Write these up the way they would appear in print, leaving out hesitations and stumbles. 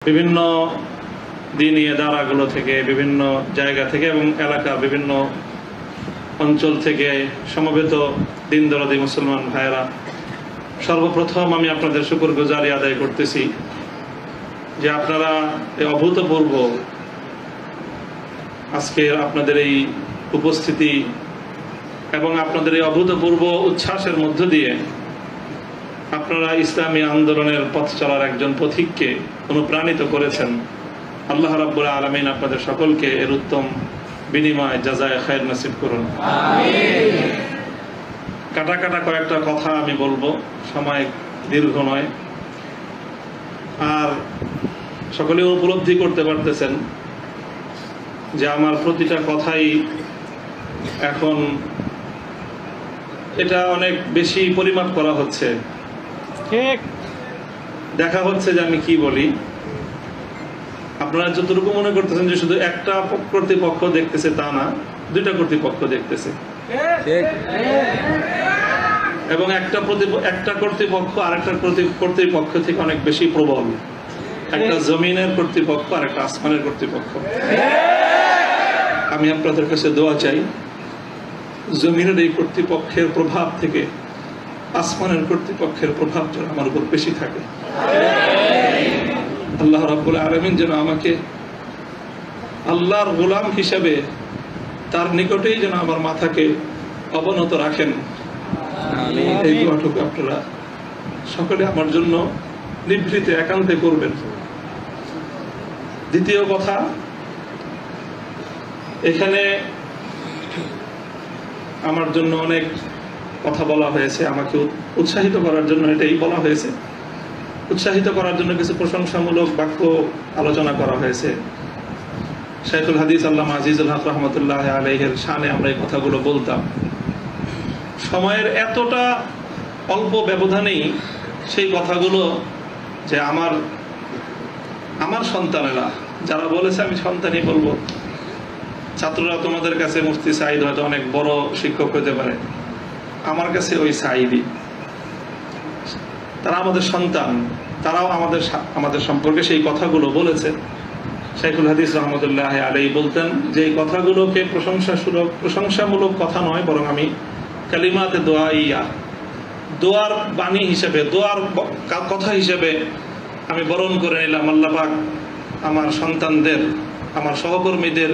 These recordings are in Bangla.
বিভিন্ন দিনী ইদারাগুলো থেকে, বিভিন্ন জায়গা থেকে এবং এলাকার বিভিন্ন অঞ্চল থেকে সমবেত দিন দরদি মুসলমান ভাইয়েরা, সর্বপ্রথম আমি আপনাদের শুকরগুজারি আদায় করতেছি যে আপনারা এই অভূতপূর্ব আজকে আপনাদের এই উপস্থিতি এবং আপনাদের এই অভূতপূর্ব উচ্ছ্বাসের মধ্য দিয়ে আপনারা ইসলামী আন্দোলনের পথ চলার একজন পথিককে অনুপ্রাণিত করেছেন। আল্লাহ রাব্বুল আলামিন আপনাদের সকলকে এর উত্তম বিনিময় জাযায়ে খায়ের নসিব করুন। আমিন। কাটা কাটা কয়েকটা কথা আমি বলবো, সময় দীর্ঘ নয়। আর সকলে উপলব্ধি করতে পারতেছেন যে আমার প্রতিটা কথাই এখন এটা অনেক বেশি পরিমাপ করা হচ্ছে, দেখা হচ্ছে যে আমি কি বলি। আপনারা যতটুকু মনে করতেছেন যে শুধু একটা কর্তৃপক্ষ দেখতেছে, তা না, দুইটা কর্তৃপক্ষ দেখতেছে এবং একটা কর্তৃপক্ষ আরেকটা কর্তৃপক্ষ থেকে অনেক বেশি প্রবল। একটা জমিনের কর্তৃপক্ষ আর একটা আসমানের কর্তৃপক্ষ। আমি আপনাদের কাছে দোয়া চাই, জমিনের এই কর্তৃপক্ষের প্রভাব থেকে আসমানের কর্তৃপক্ষের প্রভাব যেন আমার উপর বেশি থাকে। আল্লাহ রাব্বুল আলামিন যেন আমাকে আল্লাহর গোলাম হিসেবে তার নিকটেই যেন আমার মাথাকে অবনত রাখেন। এই দোয়াটুকু আপনারা সকলে আমার জন্য নিভৃতে একান্তে করবেন। দ্বিতীয় কথা, এখানে আমার জন্য অনেক কথা বলা হয়েছে, আমাকে উৎসাহিত করার জন্য এটাই বলা হয়েছে। উৎসাহিত করার জন্য কিছু প্রশংসামূলক বাক্য আলোচনা করা হয়েছে। শাইখুল হাদিস আল্লামা আজিজুল হক রহমতুল্লাহ আলাইহির শানে আমরা এই কথাগুলো বলতাম। সময়ের এতটা অল্প ব্যবধানেই সেই কথাগুলো যে আমার সন্তানেরা যারা বলেছে, আমি সন্তানই বলবো, ছাত্ররা তোমাদের কাছে মুফতি সাঈদ হয়তো অনেক বড় শিক্ষক হতে পারে, আমার কাছে ওই সাঈদই। তারা আমাদের সন্তান, তারাও আমাদের সম্পর্কে সেই কথাগুলো বলেছে। শাইখুল হাদিস রহমতুল্লাহ আলাইহি বলতেন যে এই কথাগুলোকে প্রশংসামূলক কথা নয়, বরং আমি কালিমাতে দোয়াইয়া, দোয়ার বাণী হিসেবে, দোয়ার কথা হিসেবে আমি বরণ করে নিলাম। আল্লাহ পাক আমার সন্তানদের, আমার সহকর্মীদের,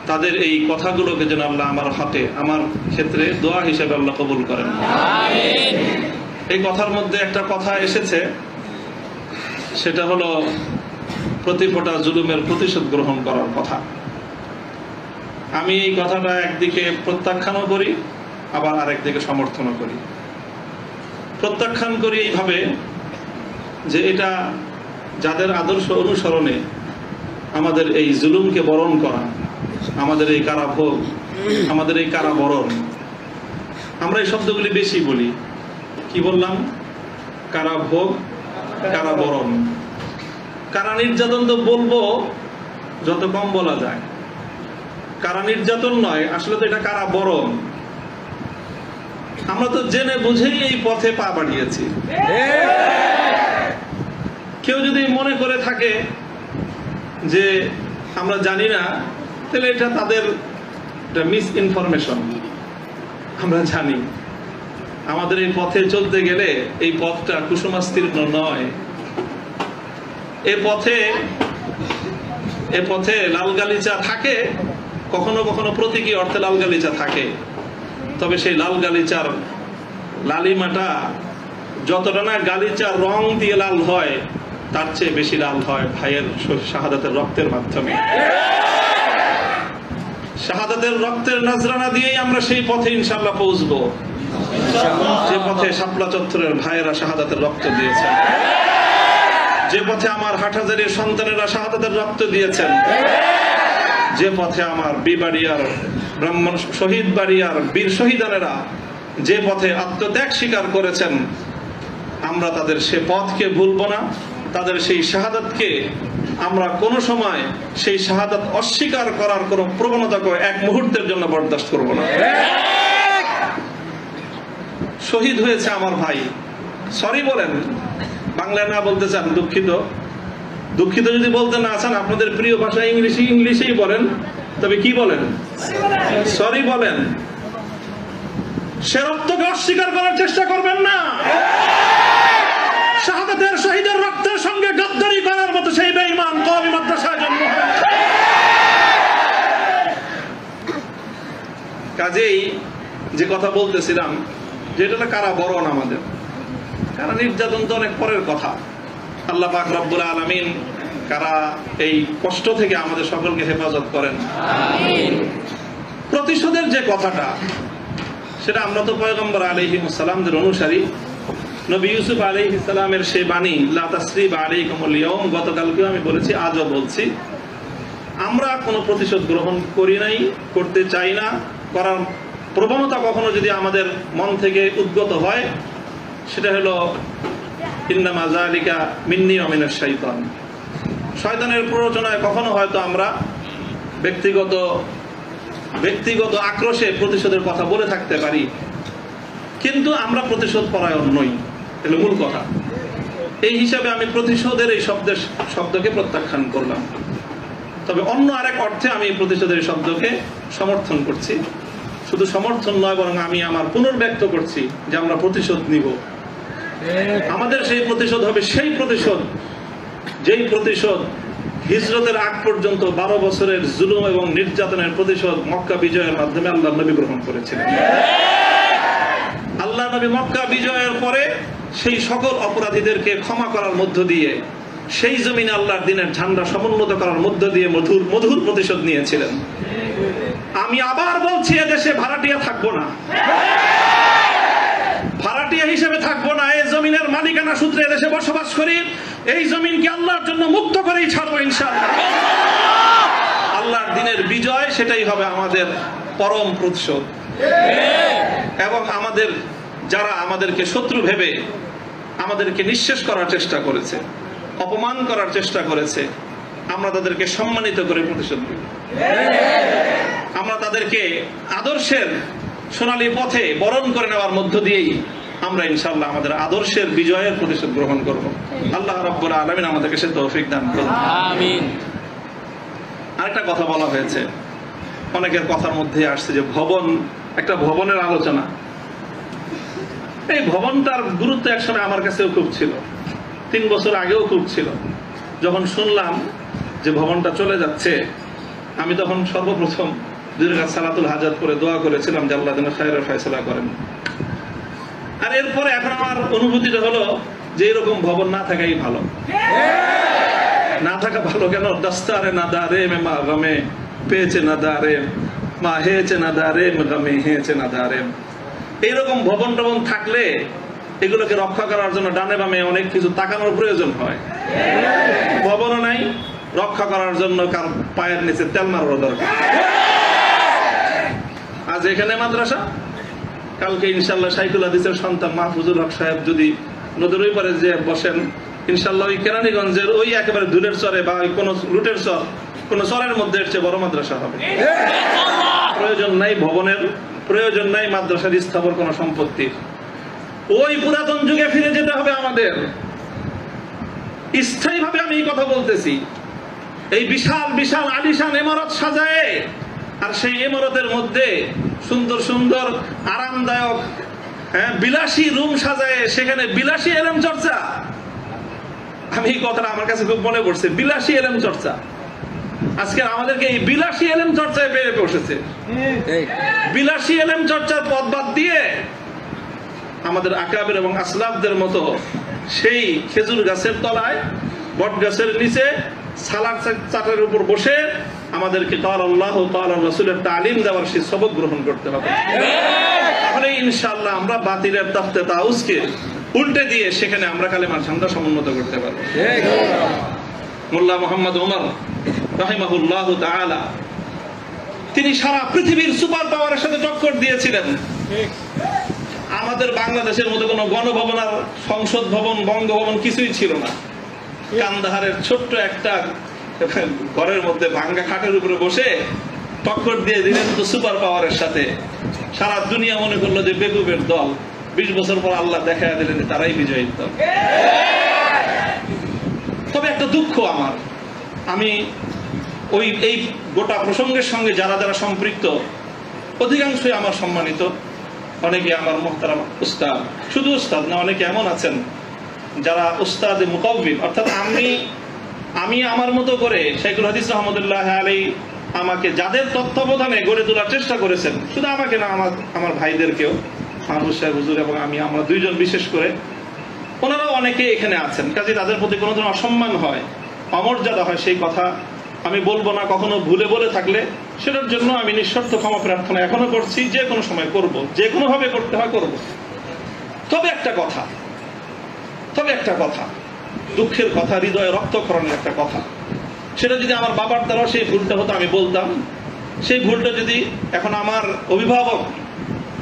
তাদের এই কথাগুলোকে যেন আল্লাহ আমার হাতে, আমার ক্ষেত্রে দোয়া হিসেবে আল্লাহ কবুল করেন। এই কথার মধ্যে একটা কথা এসেছে, সেটা হলো প্রতিফোটা জুলুমের প্রতিশোধ গ্রহণ করার কথা। আমি এই কথাটা একদিকে প্রত্যাখ্যানও করি, আবার আরেকদিকে সমর্থনও করি। প্রত্যাখ্যান করি এইভাবে যে এটা যাদের আদর্শ অনুসরণে আমাদের এই জুলুমকে বরণ করা, আমাদের এই কারাভোগ, আমাদের এই কারাবরণ, আমরা এই শব্দগুলি বেশি বলি। কি বললাম? কারাভোগ, কারাবরণ। কারা নির্যাতন তো বলবো যত কম বলা যায়, কারা নির্যাতন নয়, আসলে তো এটা কারাবরণ। আমরা তো জেনে বুঝেই এই পথে পা বাড়িয়েছি। কেউ যদি মনে করে থাকে যে আমরা জানি না, তাহলে এটা তাদের মিস ইনফরমেশন। আমরা জানি আমাদের এই পথে চলতে গেলে এই পথটা কুসুমাস্তীর্ণ নয়। এ পথে লাল গালিচা থাকে, কখনো কখনো প্রতীকী অর্থে লাল গালিচা থাকে, তবে সেই লাল গালিচার লালিমাটা যতটা না গালিচার রং দিয়ে লাল হয়, তার চেয়ে বেশি লাল হয় ভাইয়ের শাহাদাতের রক্তের মাধ্যমে। শাহাদাতের রক্তের নজরানা দিয়েই আমরা সেই পথে ইনশাআল্লাহ পৌঁছবো, যে পথে শাপলা চত্বরের ভাইয়েরা শাহাদাতের রক্ত দিয়েছেন, যে পথে আমার হাটহাজারীর সন্তানেরা শাহাদাতের রক্ত দিয়েছেন, যে পথে আমার বিবাড়িয়ার ব্রাহ্মণ শহীদ বাড়িয়ার বীর শহীদানেরা যে পথে আত্মত্যাগ স্বীকার করেছেন, আমরা তাদের সে পথকে ভুলব না। তাদের সেই শাহাদাতকে আমরা কোনো সময়, সেই শাহাদাত অস্বীকার করার কোন প্রবণতাকে এক মুহূর্তের জন্য বরদাস্ত করব না। শহীদ হয়েছে আমার ভাই, সরি বলেন, বাংলায় না বলতে চান দুঃখিত, দুঃখিত যদি বলতে না চান, আপনাদের প্রিয় ভাষা ইংলিশেই বলেন, তবে কি বলেন? সরি বলেন। সে রক্তকে অস্বীকার করার চেষ্টা করবেন না। শাহাদাতের শহীদের রক্তের সঙ্গে গদ্দারি করার মতো সেই বেঈমান কওমি মাদ্রাসায় জন্ম হয়েছে। কাজেই যে কথা বলতেছিলাম, যেটা কারা বরণ, আমাদের কারা নির্যাতন তো অনেক পরের কথা। আল্লাহ পাক রব্বুল আলামিন কারা এই কষ্ট থেকে আমাদের সকলকে হেফাজত করেন। প্রতিশোধের যে কথাটা, সেটা আমরা তো পয়গম্বর আলাইহিস সালামদের অনুসারী। নবী ইউসুফ আলাইহিস সালামের সেই বাণী, লা তাসরিবা আলাইকুমুল ইয়াউম, গতকালকেও আমি বলেছি, আজও বলছি, আমরা কোনো প্রতিশোধ গ্রহণ করি নাই, করতে চাই না। করার প্রবণতা কখনো যদি আমাদের মন থেকে উদ্গত হয়, সেটা হলো ইন্নামা যালিকা মিন্নী ওয়া মিনাশ শাইতান, শয়তানের প্ররোচনায় কখনো হয়তো আমরা ব্যক্তিগত আক্রোশে প্রতিশোধের কথা বলে থাকতে পারি, কিন্তু আমরা প্রতিশোধ পরায়ণ নই, এটা মূল কথা। এই হিসাবে আমি প্রতিশোধের এই শব্দকে প্রত্যাখ্যান করলাম। তবে অন্য আরেক অর্থে আমি প্রতিশোধের শব্দকে সমর্থন করছি। শুধু সমর্থন নয়, বরং আমি আমার পুনর্ব্যক্ত করছি যে আমরা প্রতিশোধ নিব। আমাদের সেই প্রতিশোধ হবে সেই প্রতিশোধ, যেই প্রতিশোধ হিজরতের আগ পর্যন্ত 12 বছরের জুলুম এবং নির্যাতনের প্রতিশোধ মক্কা বিজয়ের মাধ্যমে আল্লাহ নবী গ্রহণ করেছিলেন। আল্লাহ নবী মক্কা বিজয়ের পরে সেই সকল অপরাধীদেরকে ক্ষমা করার মধ্য দিয়ে, সেই জমিনে আল্লাহর দ্বীনের ঝান্ডা সমুন্নত করার মধ্য দিয়ে মধুর প্রতিশোধ নিয়েছিলেন। আমি আবার বলছি, এদেশে ভাড়াটিয়া থাকবো না, ভাড়াটিয়া হিসেবে থাকবো না। এই জমিনের মালিকানা সূত্রে এদেশে বসবাস করি। এই জমিনকে আল্লাহর জন্য মুক্ত করেই ছাড়বো ইনশাআল্লাহ। আল্লাহর দ্বীনের বিজয়, সেটাই হবে আমাদের পরম প্রতিশোধ। এবং যারা আমাদেরকে শত্রু ভেবে আমাদেরকে নিঃশেষ করার চেষ্টা করেছে, অপমান করার চেষ্টা করেছে, আমরা তাদেরকে সম্মানিত করে প্রতিশোধ দেব। আমরা তাদেরকে আদর্শের সোনালী পথে বরণ করে নেওয়ার মধ্য দিয়েই আমরা ইনশাআল্লাহ আমাদের আদর্শের বিজয়ের প্রতিশোধ গ্রহণ করব। আল্লাহ রাব্বুল আলামিন আমাদেরকে সে তৌফিক দান করুন। আমিন। আরেকটা কথা বলা হয়েছে, অনেকের কথার মধ্যে আসছে যে একটা ভবনের আলোচনা। এই ভবনটার গুরুত্ব একসময় আমার কাছেও খুব ছিল, 3 বছর আগেও খুব ছিল। যখন শুনলাম যে ভবনটা চলে যাচ্ছে, আমি তখন সর্বপ্রথম 2 রাকাত সালাতুল হাজাত করে দোয়া করেছিলাম যে আল্লাহ যেন খায়রের ফয়সালা করেন। আর এরপরে এখন আমার অনুভূতিটা হলো যে এরকম ভবন না থাকাই ভালো। না থাকা ভালো কেন? দস্তারে না দারে মে মা গমে পেয়েছে না দারে মা হেয়েছে না দারে গমে হেয়েছে না দারে। এইরকম ভবন টবন থাকলে এগুলোকে রক্ষা করার জন্য ডানে বামে অনেক কিছু তাকানোর প্রয়োজন হয়। ভবনও নাই, রক্ষা করার জন্য কার পায়ের নিচে তেল মারার দরকার। আজ এখানে মাদ্রাসা, কালকে ইনশাআল্লাহ শাইখুল হাদিসের সন্তান মাহফুজুল হক সাহেব যদি নদীর ওই পারে যে বসেন, ইনশাআল্লাহ ওই কেরানীগঞ্জের ওই একেবারে দূরের চরে বা ওই কোন রুটের চর, কোন চরের মধ্যে এর চেয়ে বড় মাদ্রাসা হবে। প্রয়োজন নাই ভবনের, প্রয়োজন নাই মাদ্রাসার স্থাপন কোন সম্পত্তির। ওই পুরাতন যুগে ফিরে যেতে হবে আমাদের। স্থায়ীভাবে আমি এই কথা বলতেছি। এই বিশাল বিশাল আলিশান ইমারত সাজায়, আর সেই ইমারতের মধ্যে সুন্দর সুন্দর আরামদায়ক বিলাসী রুম সাজায়, সেখানে বিলাসী এলেম চর্চা। আমি এই কথাটা আমার কাছে খুব মনে পড়ছে, বিলাসী এলেম চর্চা। আজকে আমাদেরকে এই বিলাসী এলেম চর্চায় বেড়ে বসেছে। বিলাসী এলেম চর্চার পথ বাদ দিয়ে আমাদের আকাবের এবং আসলাফদের মতো সেই খেজুর গাছের তলায়, বট গাছের নিচে সালাদ চাটের উপর বসে আমাদেরকে কাল আল্লাহ কাল রাসূলের তালিম দেওয়ার সেই সবক গ্রহণ করতে হবে। তাহলে ইনশাআল্লাহ আমরা বাতিলের তাখতে তাউসকে উল্টে দিয়ে সেখানে আমরা কালেমার ঝান্ডা সমুন্নত করতে পারবো। মোল্লা মুহাম্মদ ওমর রাহিমাহুল্লাহ তাআলা, তিনি সারা পৃথিবীর সুপার পাওয়ারের সাথে টক্কর দিয়েছিলেন। আমাদের বাংলাদেশের মধ্যে কোনো গণভবন আর সংসদ ভবন, বঙ্গভবন কিছুই ছিল না। কান্দাহারের ছোট্ট একটা ঘরের মধ্যে ভাঙ্গা খাটের উপরে বসে টক্কর দিয়ে দিলেন তো সুপার পাওয়ারের সাথে। সারা দুনিয়া মনে করলো যে বেকুবের দল। 20 বছর পর আল্লাহ দেখা দিলেন তারাই বিজয়ী দল। তবে একটা দুঃখ আমার, আমি এই গোটা প্রসঙ্গের সঙ্গে যারা যারা সম্পৃক্ত অধিকাংশই আমার সম্মানিত, অনেকে আমার মুহতারাম উস্তাদ, শুধু উস্তাদ না, অনেকে এমন আছেন যারা উস্তাদে মুকাব্বির, অর্থাৎ আমি আমার মতো করে শাইখুল হাদিস রহমতুল্লাহ আলাইহি আমাকে যাদের তত্ত্বাবধানে গড়ে তোলার চেষ্টা করেছেন, শুধু আমাকে না, আমার ভাইদেরকেও, মাহবুব সাহেব হুজুর এবং আমরা দুইজন বিশেষ করে, ওনারাও অনেকে এখানে আছেন। কাজে তাদের প্রতি কোনো ধরনের অসম্মান হয়, অমর্যাদা হয়, সেই কথা আমি বলবো না। কখনো ভুলে বলে থাকলে সেটার জন্য আমি নিঃশর্ত ক্ষমা প্রার্থনা এখনো করছি, যে কোনো সময় করব, যে কোনো ভাবে করতে হয় করব। তবে একটা কথা, দুঃখের কথা, হৃদয়ে রক্তক্ষরণের একটা কথা, সেটা যদি আমার বাবার দ্বারা সেই ভুলটা হতো আমি বলতাম, সেই ভুলটা যদি এখন আমার অভিভাবক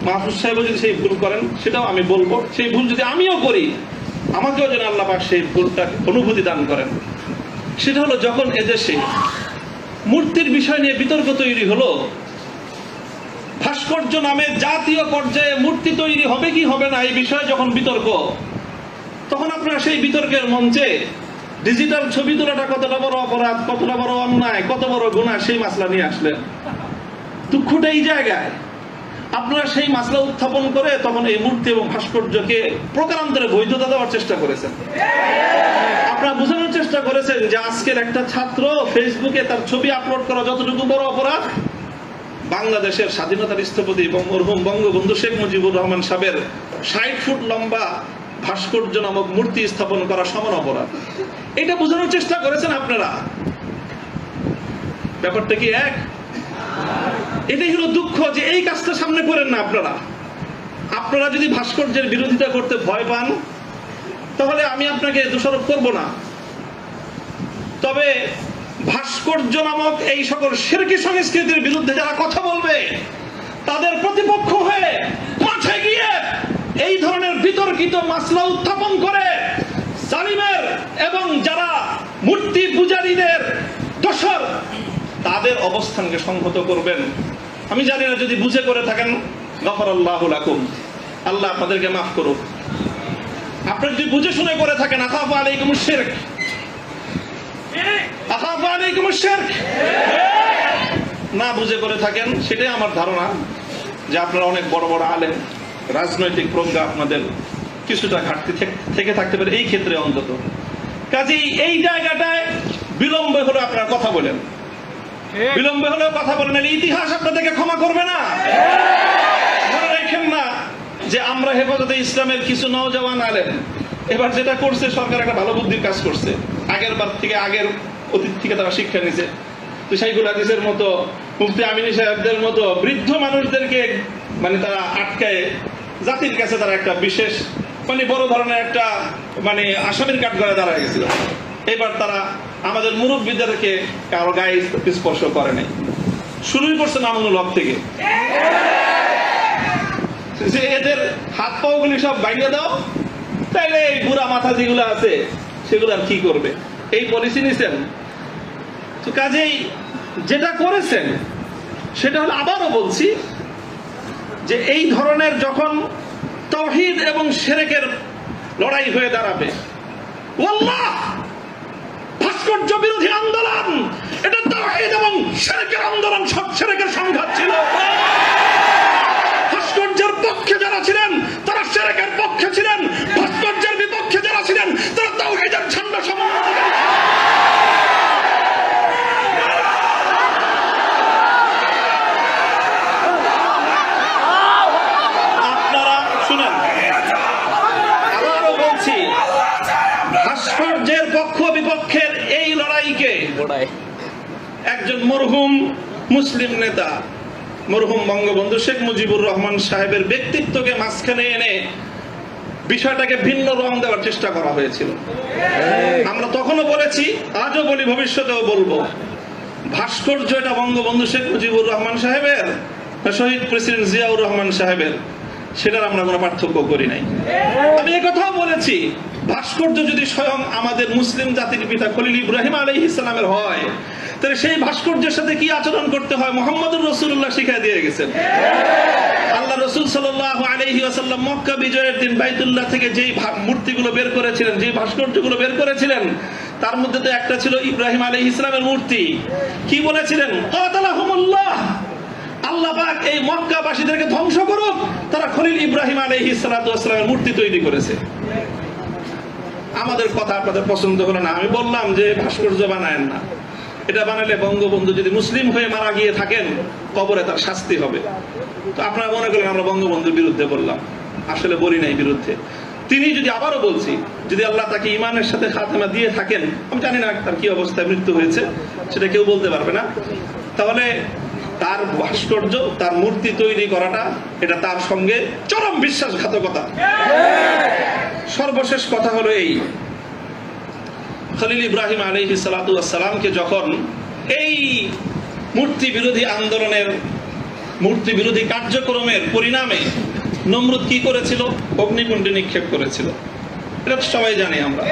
মাহফুজ সাহেব যদি সেই ভুল করেন সেটাও আমি বলবো। সেই ভুল যদি আমিও করি, আমাকেও যেন আল্লাহ পাক সেই ভুলটা অনুভূতি দান করেন। সেটা হলো যখন এদেশে মূর্তির বিষয় নিয়ে বিতর্ক তৈরি হলো, ভাস্কর্য নামে জাতীয় পর্যায়ে মূর্তি তৈরি হবে কি হবে না এই বিষয়ে যখন বিতর্ক, তখন আপনারা সেই বিতর্কের মঞ্চে ডিজিটাল ছবি তোলাটা কতটা বড় অপরাধ, কতটা বড় অন্যায়, কত বড় গুনাহ, সেই মাসলা নিয়ে আসলেন। দুঃখটা এই জায়গায়, আপনারা সেই মাসলা উত্থাপন করে তখন এই মূর্তি এবং ভাস্কর্যকে প্রকারান্তরে বৈধতা দেওয়ার চেষ্টা করেছেন। আপনারা বোঝানোর চেষ্টা করেছেন যে আজকের একটা ছাত্র ফেসবুকে তার ছবি আপলোড করা যতটুকু বড় অপরাধ, বাংলাদেশের স্বাধীনতার স্থপতি এবং মরহুম বঙ্গবন্ধু শেখ মুজিবুর রহমান সাহেবের ৬০ ফুট লম্বা ভাস্কর্য নামক মূর্তি স্থাপন করা সমান অপরাধ। এটা বোঝানোর চেষ্টা করেছেন আপনারা। ব্যাপারটা কি এক? এটাই হলো দুঃখ যে এই কাজটা সামনে করেন না আপনারা যদি ভাস্কর্যের বিরোধিতা করতে ভয় পান তাহলে আমি আপনাকে দোষারোপ করব না, তবে ভাস্কর্য নামক এই সকল শিরকি সংস্কৃতির বিরুদ্ধে যারা কথা বলবে তাদের প্রতিপক্ষ হয়ে মাঠে গিয়ে এই ধরনের বিতর্কিত মাসলা উত্থাপন করে জালিমের এবং যারা মূর্তি পূজারীদের দোসর তাদের অবস্থানকে সংহত করবেন। আমি জানি না, যদি বুঝে করে থাকেন গফরাল্লাহু লাকুম, আল্লাহ আপনাদেরকে মাফ করুক। আপনারা যদি বুঝে শুনে করে থাকেন আখাফু আলাইকুমুশ শিরক, আখাফু আলাইকুমুশ শিরক, না বুঝে করে থাকেন, সেটাই আমার ধারণা যে আপনারা অনেক বড় বড় আলেম, রাজনৈতিক প্রজ্ঞা আপনাদের কিছুটা ঘাটতি থেকে থাকতে পারে এই ক্ষেত্রে অন্তত। কাজেই এই জায়গাটায় বিলম্ব হলে আপনারা কথা বলেন, বিলম্ব হলেও কথা বলেন, ইতিহাস আপনাদেরকে ক্ষমা করবে না। মনে রাখেন না যে আমরা হেফাজতে ইসলামের কিছু নওজওয়ান আলেম এবার যেটা করছে, সরকার একটা ভালো বুদ্ধির কাজ করছে, আগের বার থেকে আগের অতীত থেকে তারা শিক্ষা নিছে। তো শাইখুল হাদিসের মতো, মুফতি আমিনী সাহেবদের মতো বৃদ্ধ মানুষদেরকে তারা আটকায় জাতির কাছে তারা একটা বিশেষ বড় ধরনের একটা আসামির কাঠ করে দাঁড়ায় গেছিল। এবার তারা আমাদের মুরব্বীদেরকে কারো গায়ে স্পর্শ করে নাই, শুরুই করছে মামুনুল হক থেকে, যে এদের হাত পাও গুলি সব বাইরে দাও, তাইলে এই বুড়া মাথা যেগুলো আছে সেগুলো আর কি করবে, এই পলিসি নিছেন। তো কাজেই যেটা করেছেন সেটা হলো, আবারও বলছি, যে এই ধরনের যখন তাওহীদ এবং শিরকের লড়াই হয়ে দাঁড়াবে, ওয়াল্লাহ ভাস্কর্য বিরোধী আন্দোলন এটা তাওহীদ এবং শিরকের আন্দোলন, সব শিরকের সংঘাত ছিল। ভাস্কর্যের পক্ষে যারা ছিলেন তারা শিরকের পক্ষে ছিলেন, ভাস্কর্যের বিপক্ষে যারা ছিলেন তারা তাওহীদের ঝান্ডা সমন্বয়। আপনারা শুনেন, আবারও বলছি, ভাস্কর্যের পক্ষ বিপক্ষের এই লড়াইকে একজন মরহুম মুসলিম নেতা, মরহুম বঙ্গবন্ধু শেখ মুজিবুর রহমান সাহেবের ব্যক্তিত্বকে মাঝখানে এনে বিষয়টাকে ভিন্ন রং দেওয়ার চেষ্টা করা হয়েছিল। আমরা তখনও বলেছি, আজও বলি, ভবিষ্যতেও বলবো, ভাস্কর্য এটা বঙ্গবন্ধু শেখ মুজিবুর রহমান সাহেবের, শহীদ প্রেসিডেন্ট জিয়াউর রহমান সাহেবের, সেটার আমরা কোনো পার্থক্য করি নাই। আমি একথাও বলেছি, ভাস্কর্য যদি স্বয়ং আমাদের মুসলিম জাতির পিতা খলিল ইব্রাহিম আলাইহিস সালামের হয়, তাহলে সেই ভাস্কর্যের সাথে কি আচরণ করতে হয় মুহাম্মদুর রাসূলুল্লাহ শিখিয়ে দিয়ে গেছেন। আল্লাহ রাসূল সাল্লাল্লাহু আলাইহি ওয়াসাল্লাম মক্কা বিজয়ের দিন বাইতুল্লাহ থেকে যেই মূর্তিগুলো বের করেছিলেন, যেই ভাস্কর্যগুলো বের করেছিলেন, তার মধ্যে তো একটা ছিল ইব্রাহিম আলাইহিস সালামের মূর্তি। কি বলেছিলেন? কাতালাহুমুল্লাহ, আল্লাহ পাক এই মক্কাবাসীদেরকে ধ্বংস করুক, তারা খলিল ইব্রাহিম আলাইহিস সালামের মূর্তি তৈরি করেছে। আমাদের কথা আপনাদের পছন্দ হলো না, আমি বললাম যে ভাস্কর্য বানায়েন না, এটা বানালে বঙ্গবন্ধু যদি মুসলিম হয়ে মারা গিয়ে থাকেন কবরে তার শাস্তি হবে। তো আপনারা মনে করেন আমরা বঙ্গবন্ধুর বিরুদ্ধে বললাম, আসলে বলি নাই বিরুদ্ধে। তিনি যদি, আবারও বলছি, যদি আল্লাহ তাকে ইমানের সাথে খাতেমা দিয়ে থাকেন, আমি জানি না তার কি অবস্থায় মৃত্যু হয়েছে, সেটা কেউ বলতে পারবে না, তাহলে তার ভাস্কর্য, তার মূর্তি তৈরি করাটা এটা তার সঙ্গে চরম বিশ্বাসঘাতকতা। সর্বশেষ কথা হলো এই, খলিল ইব্রাহিম আলাইহিস সালাতু ওয়াস সালামকে যখন এই মূর্তি বিরোধী আন্দোলনের, মূর্তি বিরোধী কার্যক্রমের পরিণামে নমরুদ কি করেছিল? অগ্নিকুণ্ডে নিক্ষেপ করেছিল। এটা সবাই জানি আমরা।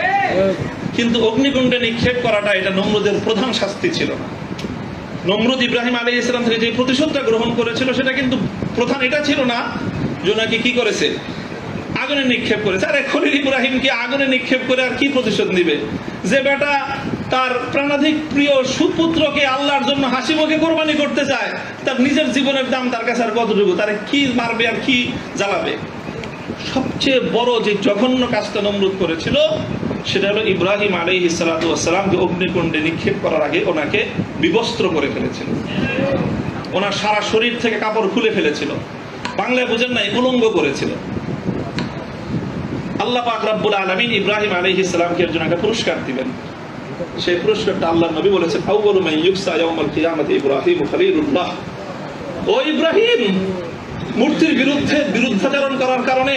কিন্তু অগ্নিকুণ্ডে নিক্ষেপ করাটা এটা নমরুদের প্রধান শাস্তি ছিল না। নমরুদ ইব্রাহিম আলাইহিস সালাম থেকে যে প্রতিশোধটা গ্রহণ করেছিল সেটা কিন্তু প্রধান এটা ছিল না যে নাকি কি করেছে, আগুনে নিক্ষেপ করেছে। আরে খলিল ইব্রাহিমকে আগুনে নিক্ষেপ করে আর কি প্রতিশোধ নিবে? যে বেটা তার প্রাণাধিক প্রিয় সুপুত্রকে আল্লাহর জন্য হাসি মুখে কোরবানি করতে চায়, তার নিজের জীবনের দাম তার কাছে আর কতটুকু? তারে কি মারবে আর কি জ্বালাবে? সবচেয়ে বড় যে জঘন্য কাজটা নমরুদ করেছিল সেটা হলো ইব্রাহিম আলাইহিস সালাতু ওয়াস সালামকে অগ্নিকুণ্ডে নিক্ষেপ করার আগে ওনাকে বিবস্ত্র করে ফেলেছিল, ওনার সারা শরীর থেকে কাপড় খুলে ফেলেছিল, বাংলায় বুঝেন নাই, উলঙ্গ করেছিল। আল্লাহ পাক রব্বুল আলামিন ইব্রাহিম আলাইহিস সালামকে এর জন্য একটা পুরস্কার দিবেন। সেই পুরস্কারটা আল্লাহর নবী বলেছেন, আউয়ালু মান ইউকসা ইয়াউমাল কিয়ামাতি ইব্রাহিম খলিলুল্লাহ। ও ইব্রাহিম, মূর্তির বিরুদ্ধাচরণ করার কারণে